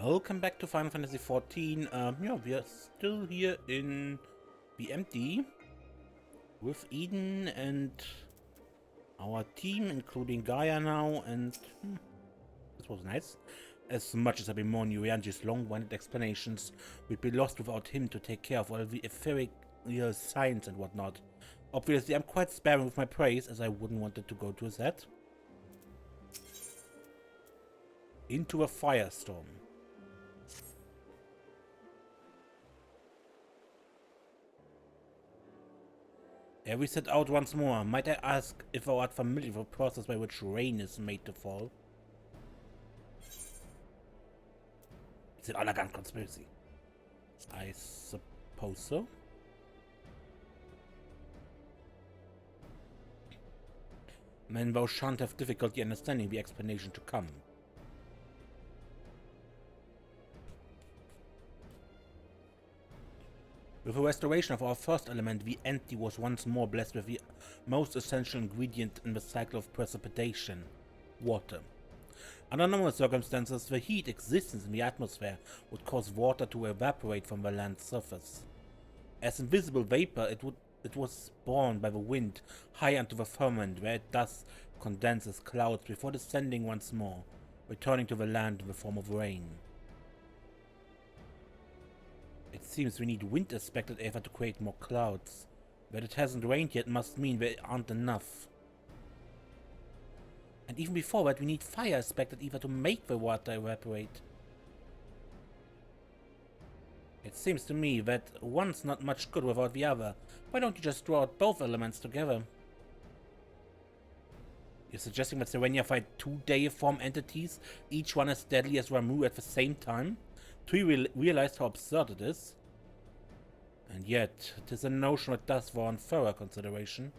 Welcome back to Final Fantasy XIV. Yeah, we are still here in BMD with Eden and our team, including Gaia now, and this was nice. As much as I've been mourning Urianji's long-winded explanations, we'd be lost without him to take care of all the ethereal science and whatnot. Obviously, I'm quite sparing with my praise, as I wouldn't want it to go to his head. Into a firestorm. We set out once more. Might I ask if thou art familiar with the process by which rain is made to fall? It's an elegant conspiracy. I suppose so. Men thou shan't have difficulty understanding the explanation to come. With the restoration of our first element, the entity was once more blessed with the most essential ingredient in the cycle of precipitation: water. Under normal circumstances, the heat existence in the atmosphere would cause water to evaporate from the land's surface. As invisible vapor, it was borne by the wind high onto the firmament, where it thus condenses clouds before descending once more, returning to the land in the form of rain. It seems we need wind aspected aether to create more clouds. But it hasn't rained yet must mean there aren't enough. And even before that, we need fire aspected aether to make the water evaporate. It seems to me that one's not much good without the other. Why don't you just draw out both elements together? You're suggesting that Serenia fight two deiform entities, each one as deadly as Ramu at the same time? Do you realize how absurd it is? And yet, it is a notion that does warrant further consideration.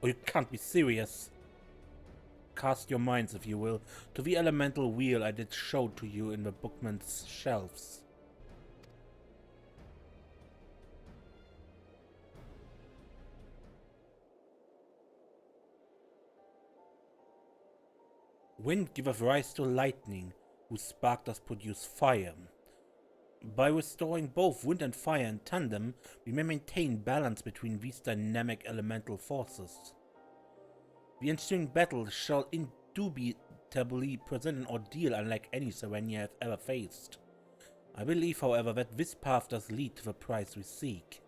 Oh, you can't be serious. Cast your minds, if you will, to the elemental wheel I did show to you in the bookman's shelves. Wind giveth rise to lightning, whose spark does produce fire. By restoring both wind and fire in tandem, we may maintain balance between these dynamic elemental forces. The ensuing battle shall indubitably present an ordeal unlike any Serenia has ever faced. I believe, however, that this path does lead to the prize we seek.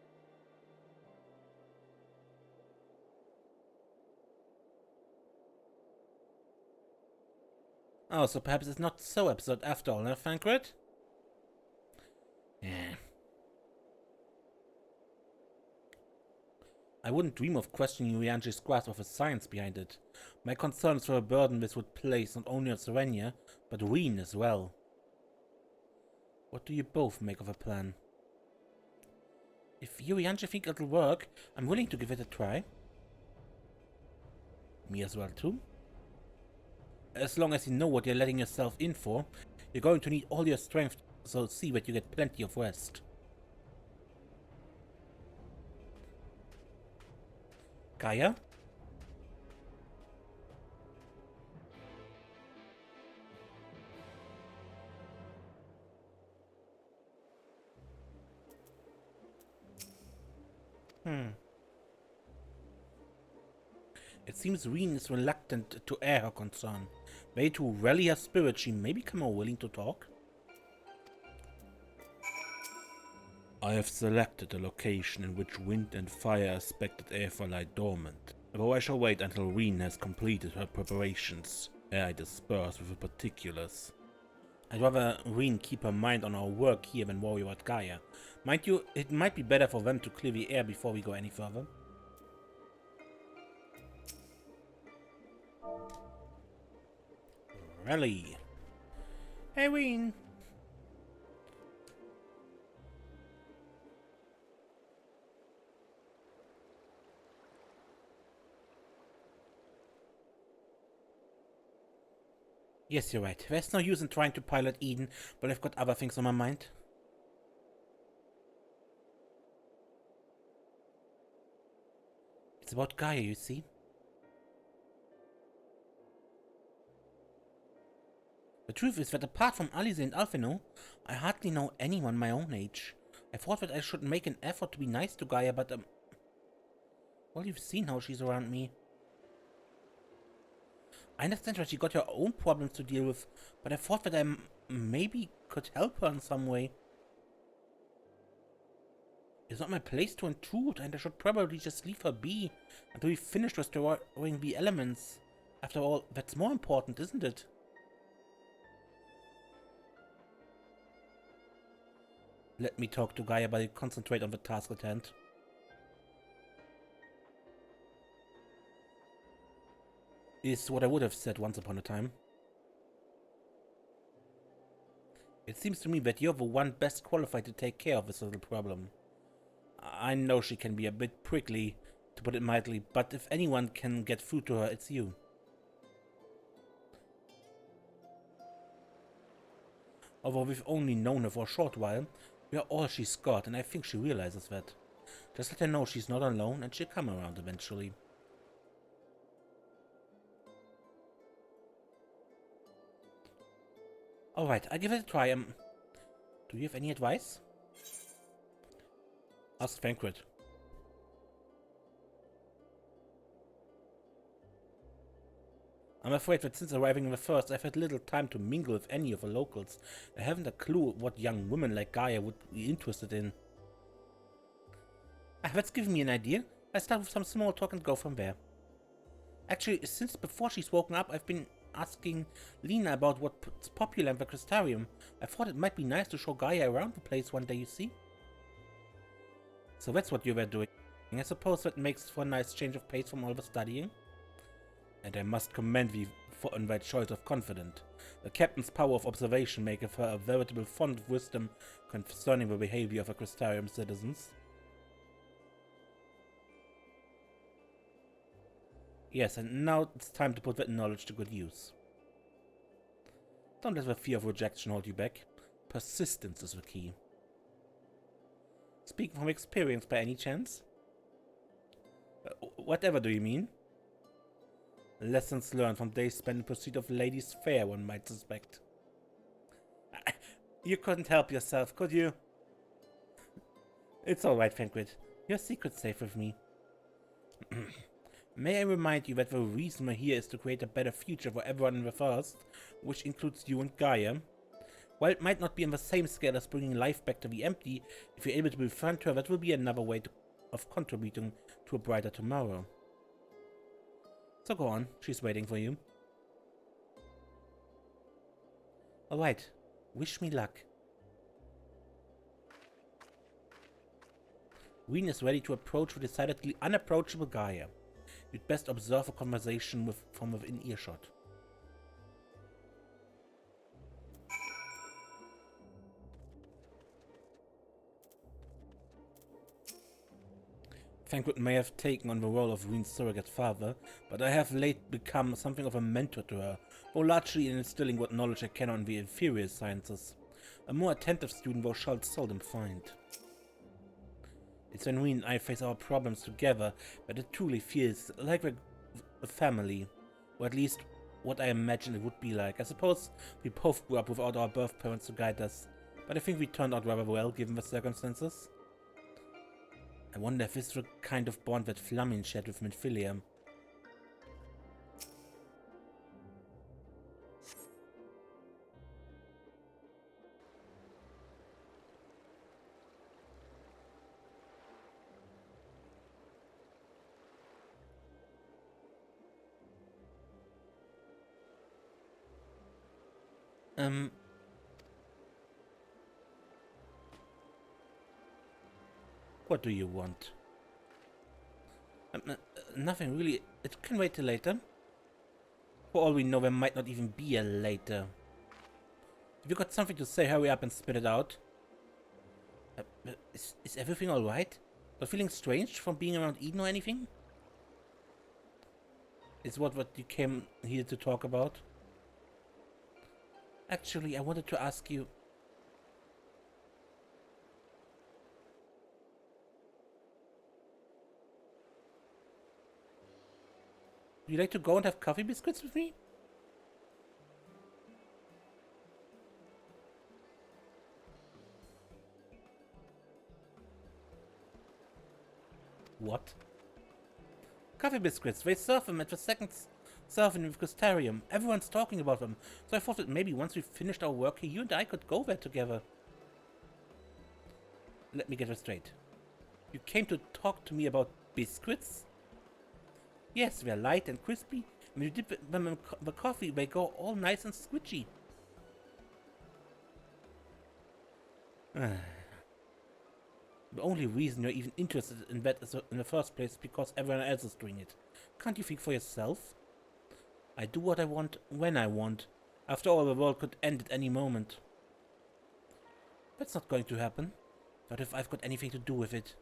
Oh, so perhaps it's not so absurd after all, huh, Thancred? Yeah. I wouldn't dream of questioning Urianji's grasp of the science behind it. My concerns for a burden this would place not only on Serenia, but Ween as well. What do you both make of a plan? If Urianji think it'll work, I'm willing to give it a try. Me as well too. As long as you know what you're letting yourself in for, you're going to need all your strength, so see that you get plenty of rest. Gaia? It seems Reen is reluctant to air her concern. Maybe to rally her spirit, she may become more willing to talk. I have selected a location in which wind and fire aspected aether lie dormant, though I shall wait until Reen has completed her preparations ere I disperse with the particulars. I'd rather Reen keep her mind on our work here than worry about Gaia. Mind you, it might be better for them to clear the air before we go any further. Rally. Hey, Reen. Yes, you're right. There's no use in trying to pilot Eden, but I've got other things on my mind. It's about Gaia, you see. The truth is that apart from Alize and Alfino, I hardly know anyone my own age. I thought that I should make an effort to be nice to Gaia, but well, you've seen how she's around me. I understand that she got her own problems to deal with, but I thought that I maybe could help her in some way. It's not my place to intrude, and I should probably just leave her be until we finish restoring the elements. After all, that's more important, isn't it? Let me talk to Gaia, but I concentrate on the task at hand. Is what I would have said once upon a time. It seems to me that you're the one best qualified to take care of this little problem. I know she can be a bit prickly, to put it mildly, but if anyone can get through to her, it's you. Although we've only known her for a short while, we are all she's got, and I think she realizes that. Just let her know she's not alone, and she'll come around eventually. Alright, I'll give it a try. Do you have any advice? Ask Thancred. I'm afraid that since arriving in the first, I've had little time to mingle with any of the locals. I haven't a clue what young women like Gaia would be interested in. That's given me an idea. I'll start with some small talk and go from there. Actually, since before she's woken up, I've been asking Lena about what's popular in the Crystarium. I thought it might be nice to show Gaia around the place one day, you see? So that's what you were doing. I suppose that makes for a nice change of pace from all the studying. And I must commend thee for that choice of confidant. The captain's power of observation maketh her a veritable font of wisdom concerning the behavior of the Crystarium citizens. Yes, and now it's time to put that knowledge to good use. Don't let the fear of rejection hold you back. Persistence is the key. Speaking from experience by any chance? Whatever do you mean? Lessons learned from days spent in pursuit of ladies fair, one might suspect. You couldn't help yourself, could you? It's alright, Thancred. Your secret's safe with me. May I remind you that the reason we're here is to create a better future for everyone in the First, which includes you and Gaia. While it might not be on the same scale as bringing life back to the empty, if you're able to befriend her, that will be another way of contributing to a brighter tomorrow. So go on, she's waiting for you. Alright, wish me luck. Wien is ready to approach the decidedly unapproachable Gaia. You'd best observe a conversation from within earshot. Thancred may have taken on the role of Ween's surrogate father, but I have late become something of a mentor to her, though largely in instilling what knowledge I can on the inferior sciences. A more attentive student thou shalt seldom find. It's when Ween and I face our problems together that it truly feels like a family, or at least what I imagine it would be like. I suppose we both grew up without our birth parents to guide us, but I think we turned out rather well given the circumstances. I wonder if this is the kind of bond that Flamin shared with Minfilia. What do you want? Nothing really. It can wait till later. For all we know, there might not even be a later. If you got something to say, hurry up and spit it out. Is everything alright? Not feeling strange from being around Eden or anything? Is what you came here to talk about? Actually, I wanted to ask you... Would you like to go and have coffee biscuits with me? What? Coffee biscuits. They serve them at the second serving with Crystarium. Everyone's talking about them. So I thought that maybe once we finished our work here, you and I could go there together. Let me get this straight. You came to talk to me about biscuits? Yes, they're light and crispy. When you dip them in the coffee, they go all nice and squishy. The only reason you're even interested in that is in the first place because everyone else is doing it. Can't you think for yourself? I do what I want when I want. After all, the world could end at any moment. That's not going to happen. Not if I've got anything to do with it.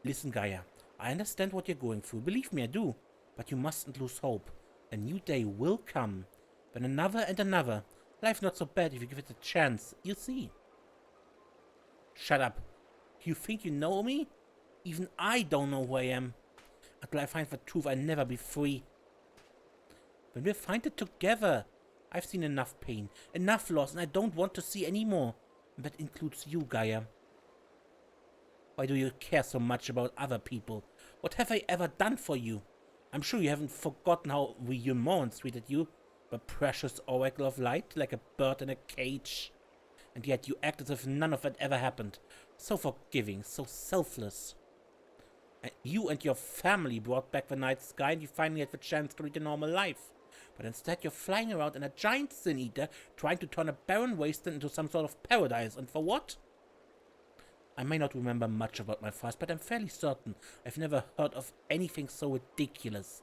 Listen, Gaia, I understand what you're going through. Believe me, I do. But you mustn't lose hope. A new day will come. Then another and another. Life's not so bad if you give it a chance. You'll see. Shut up. You think you know me? Even I don't know who I am. Until I find the truth, I'll never be free. When we'll find it together. I've seen enough pain, enough loss, and I don't want to see any more. And that includes you, Gaia. Why do you care so much about other people? What have I ever done for you? I'm sure you haven't forgotten how we humans treated you. The precious oracle of light, like a bird in a cage. And yet you act as if none of that ever happened. So forgiving, so selfless. And you and your family brought back the night sky and you finally had the chance to lead a normal life. But instead you're flying around in a giant sin-eater trying to turn a barren wasteland into some sort of paradise. And for what? I may not remember much about my past, but I'm fairly certain I've never heard of anything so ridiculous.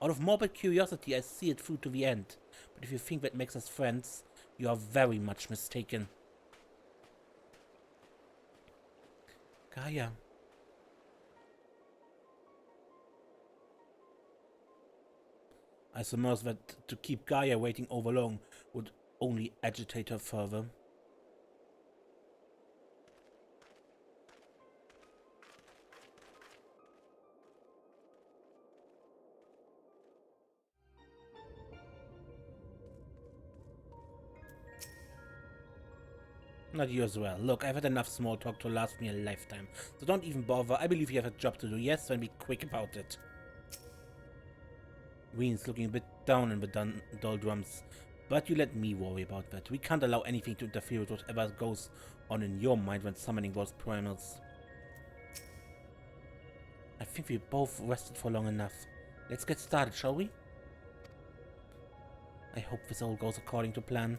Out of morbid curiosity, I see it through to the end. But if you think that makes us friends, you are very much mistaken. Gaia. I surmise that to keep Gaia waiting over long would only agitate her further. Not you as well. Look, I've had enough small talk to last me a lifetime, so don't even bother. I believe you have a job to do, yes, and be quick about it. Ween's looking a bit down in the doldrums, but you let me worry about that. We can't allow anything to interfere with whatever goes on in your mind when summoning those primals. I think we both rested for long enough. Let's get started, shall we? I hope this all goes according to plan.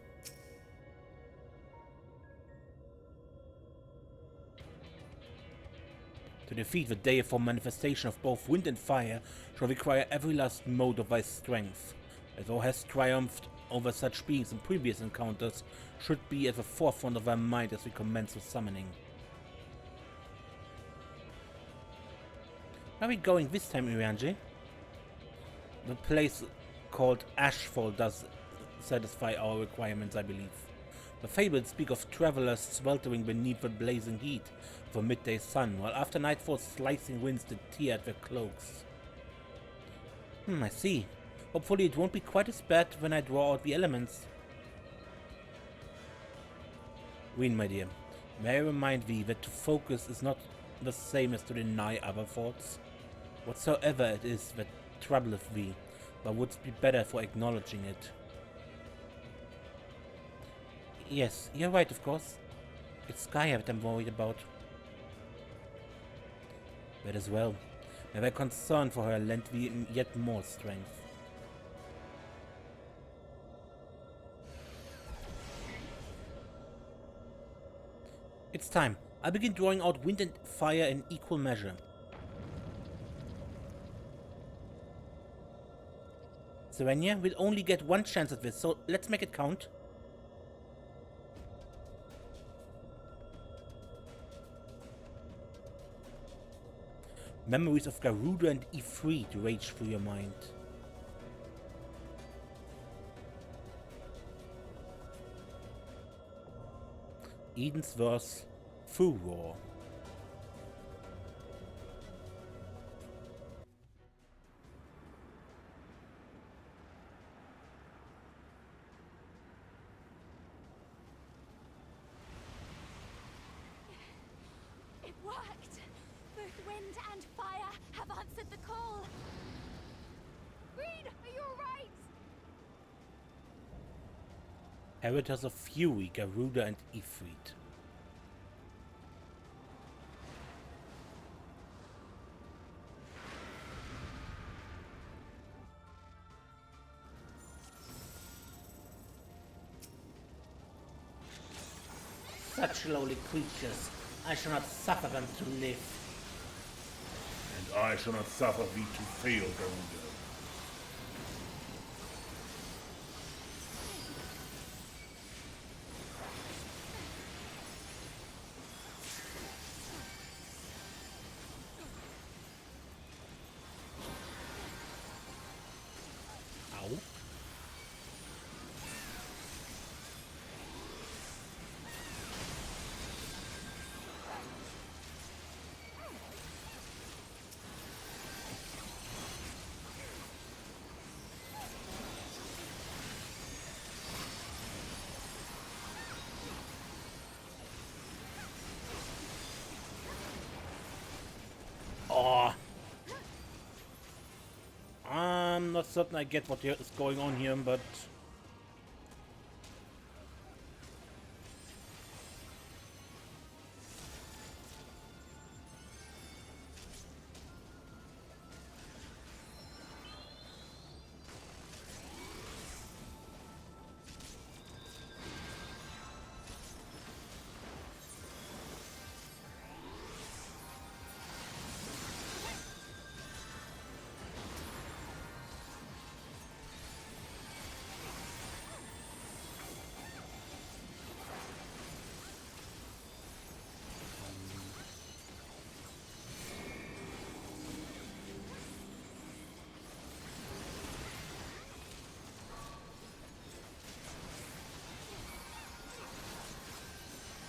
To defeat the deiform manifestation of both wind and fire shall require every last mode of thy strength. As thou hast triumphed over such beings in previous encounters, should be at the forefront of thy mind as we commence with summoning. Where are we going this time, Irianji? The place called Ashfall does satisfy our requirements, I believe. The fables speak of travelers sweltering beneath the blazing heat of a midday sun, while after nightfall slicing winds did tear at their cloaks. I see. Hopefully it won't be quite as bad when I draw out the elements. Ween, my dear, may I remind thee that to focus is not the same as to deny other thoughts. Whatsoever it is that troubleth thee, thou wouldst be better for acknowledging it. Yes, you're right, of course. It's Gaia that I'm worried about. That as well. May thy concern for her lend thee yet more strength. It's time. I'll begin drawing out wind and fire in equal measure. Serenia, we'll only get one chance at this, so let's make it count. Memories of Garuda and Ifrit rage through your mind. Eden's verse, Furor. It worked! Both wind and fire answered the call. Reed, are you alright? Heritors of Fury, Garuda and Ifrit. Such lowly creatures, I shall not suffer them to live. And I shall not suffer thee to fail, Garuda. Ow. Oh. I'm not certain I get what is going on here, but...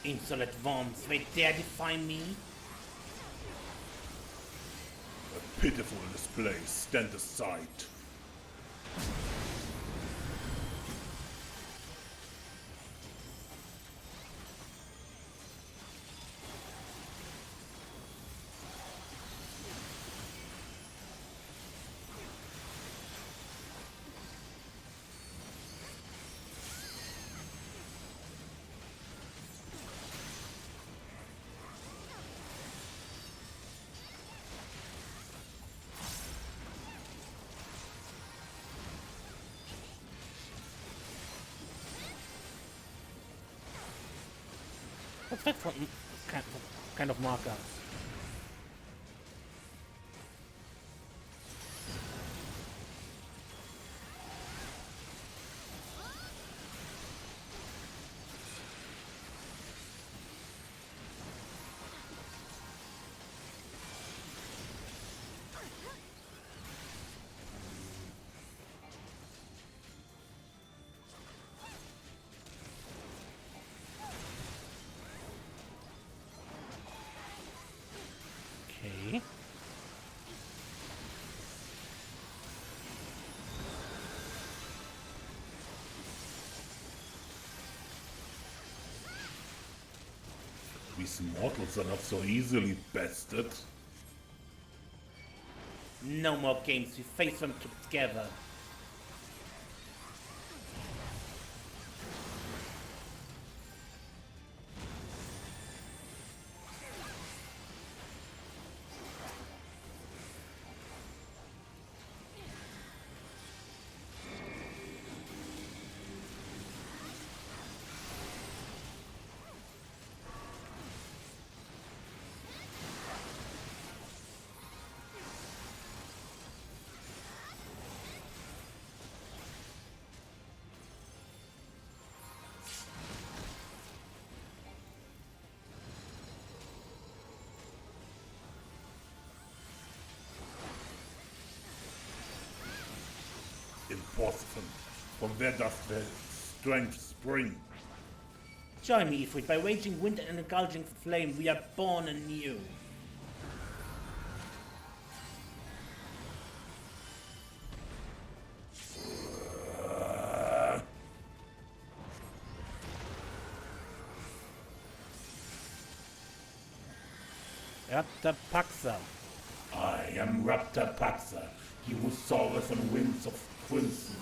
Insolent worms, they dare defy me? A pitiful display, stand aside. What's that for kind of marker? Okay. These mortals are not so easily bested. No more games, we face them together. Impossible. From where does the strength spring? Join me, Ifrit. By waging wind and indulging flame, we are born anew. Raptor Paxa. I am Raptor Paxa, he who soars on wings of crimson.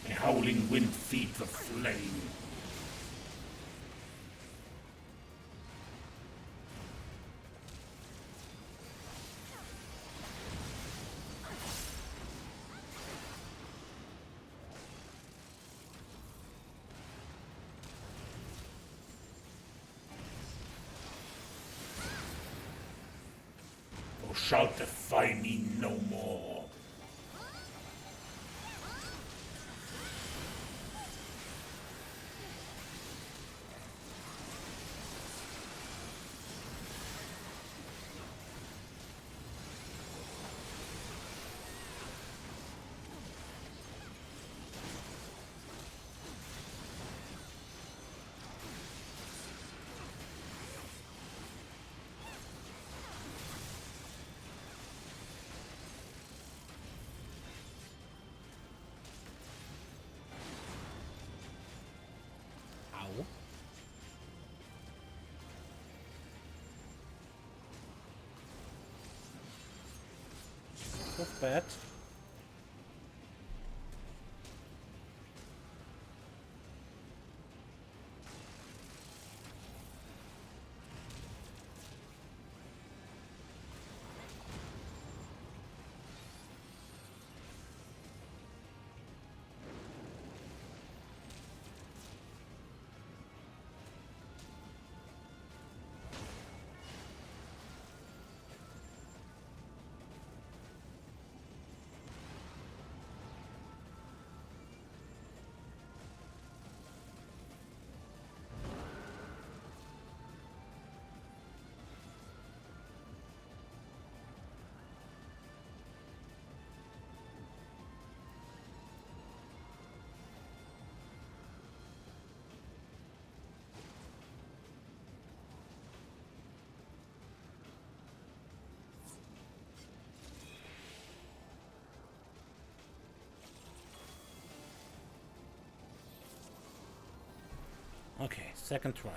A howling wind feeds the flame. Thou shalt defy me no more. Ow. That's bad. Okay, second try.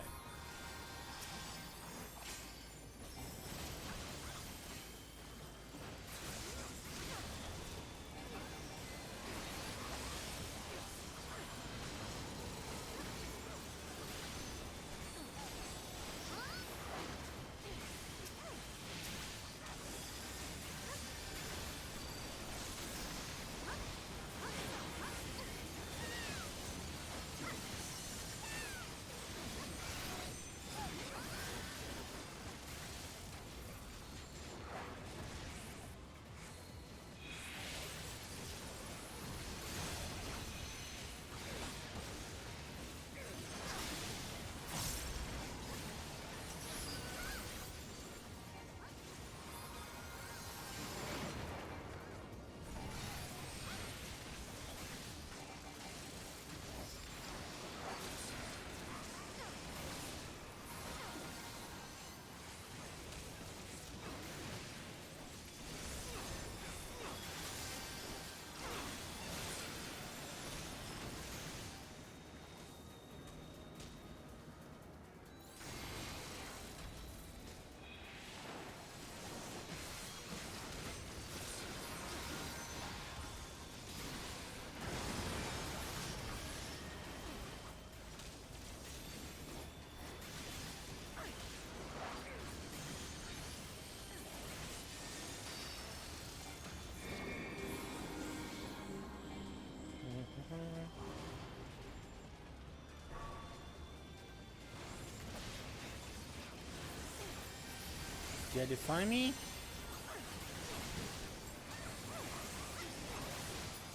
Dare defy me?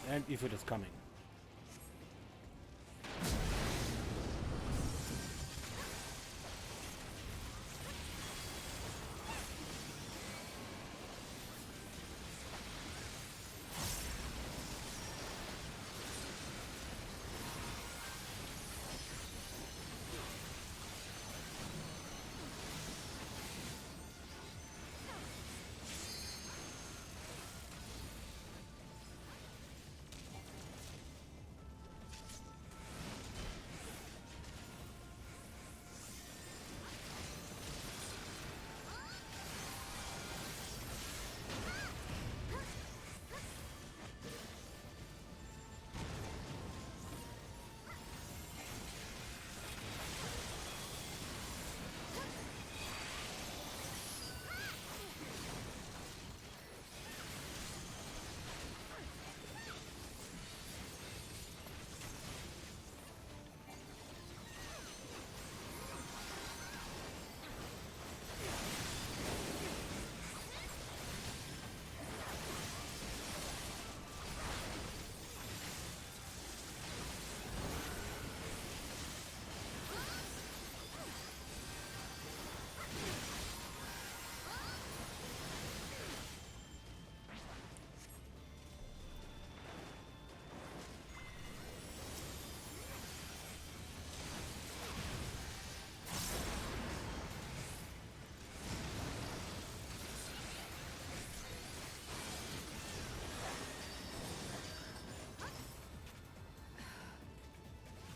And if it is coming.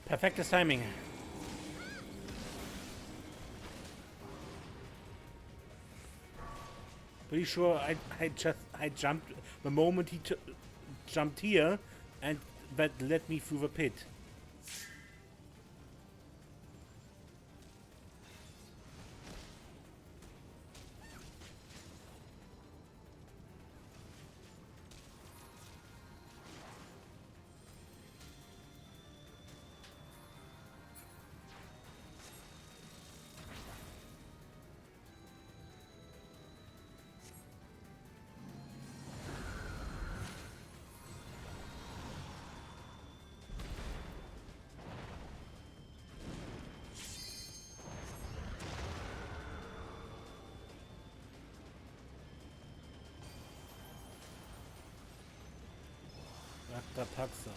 Perfektes Timing. Pretty sure I jumped the moment he jumped here, and that led me through the pit. Taxa.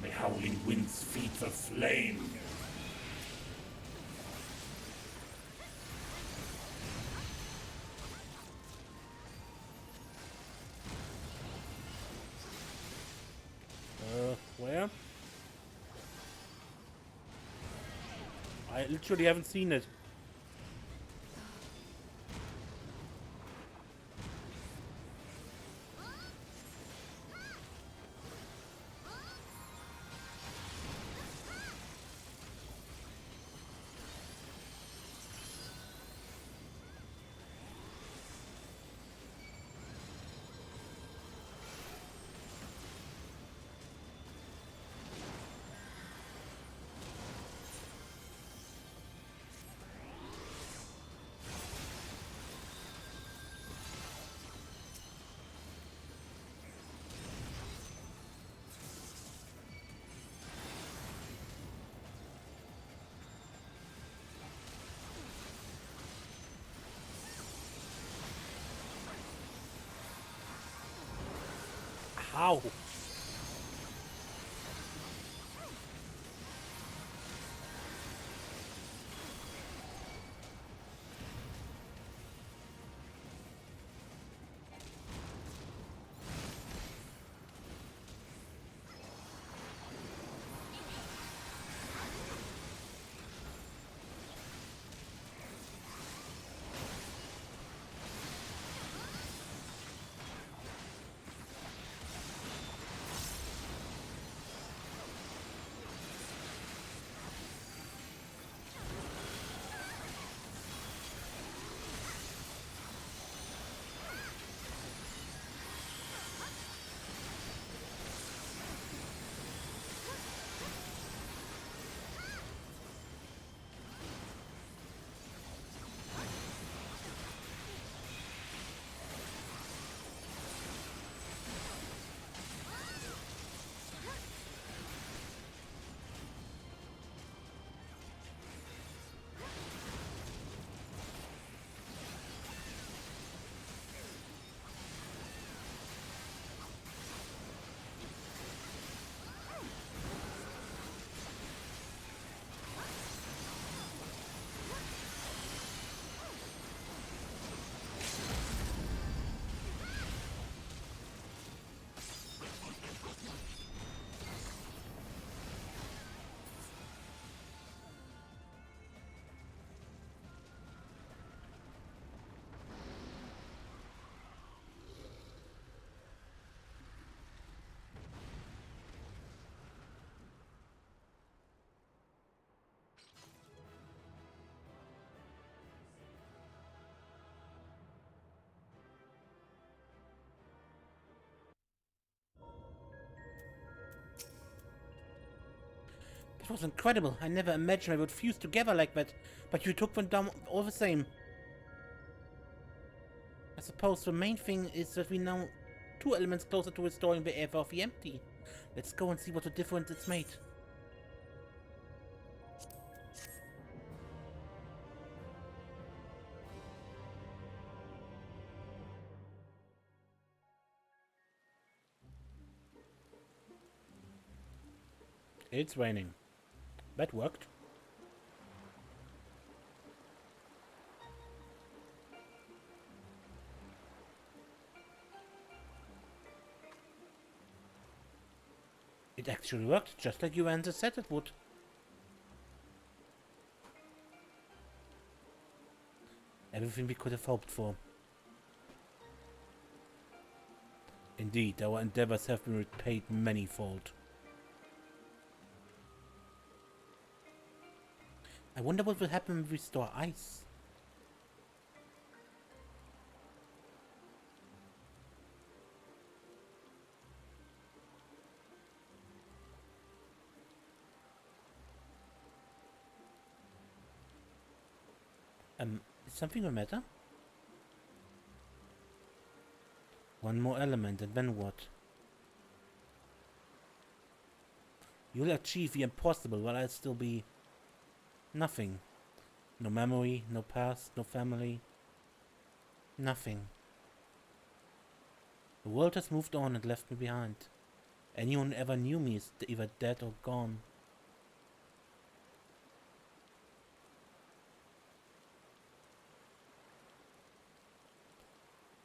The howling winds feed the flame. Where? I literally haven't seen it. How? That was incredible. I never imagined I would fuse together like that, but you took them down all the same. I suppose the main thing is that we now 2 elements closer to restoring the air of the empty. Let's go and see what a difference it's made. It's raining. That worked. It actually worked, just like you and said it would. Everything we could have hoped for. Indeed, our endeavors have been repaid manyfold. I wonder what will happen when we restore ice. Is something the matter? One more element, and then what? You'll achieve the impossible, while I'll still be nothing. No memory, no past, no family. Nothing. The world has moved on and left me behind. Anyone who ever knew me is either dead or gone.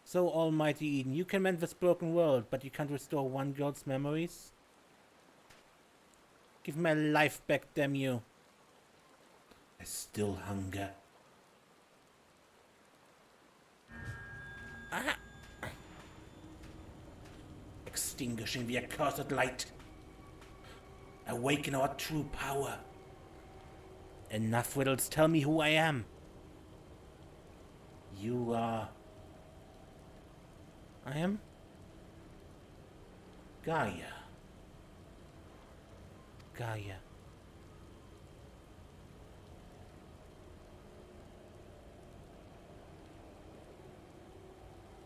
So, Almighty Eden, you can mend this broken world, but you can't restore one girl's memories? Give my life back, damn you. I still hunger. Ah! Extinguishing the accursed light. Awaken our true power. Enough riddles, tell me who I am. You are... I am Gaia. Gaia.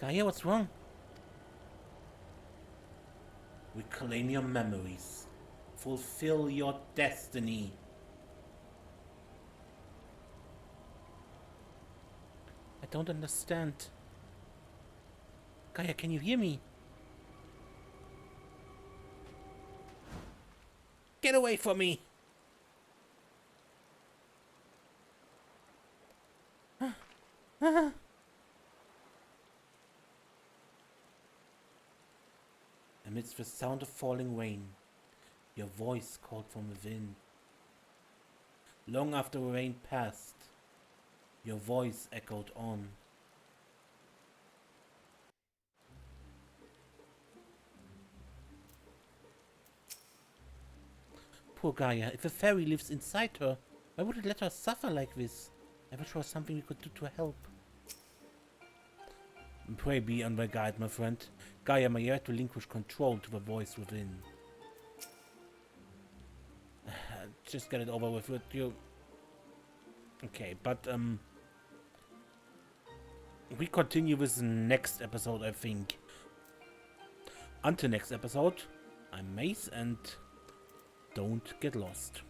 Gaia, what's wrong? Reclaim your memories. Fulfill your destiny. I don't understand. Gaia, can you hear me? Get away from me! Amidst the sound of falling rain, your voice called from within. Long after the rain passed, your voice echoed on. Poor Gaia, if a fairy lives inside her, why would it let her suffer like this? I wish there was something we could do to help. Pray be on my guide, my friend. Gaia may yet relinquish control to the voice within. Just get it over with you. Okay, but we continue with the next episode, I think. Until next episode, I'm Mace, and don't get lost.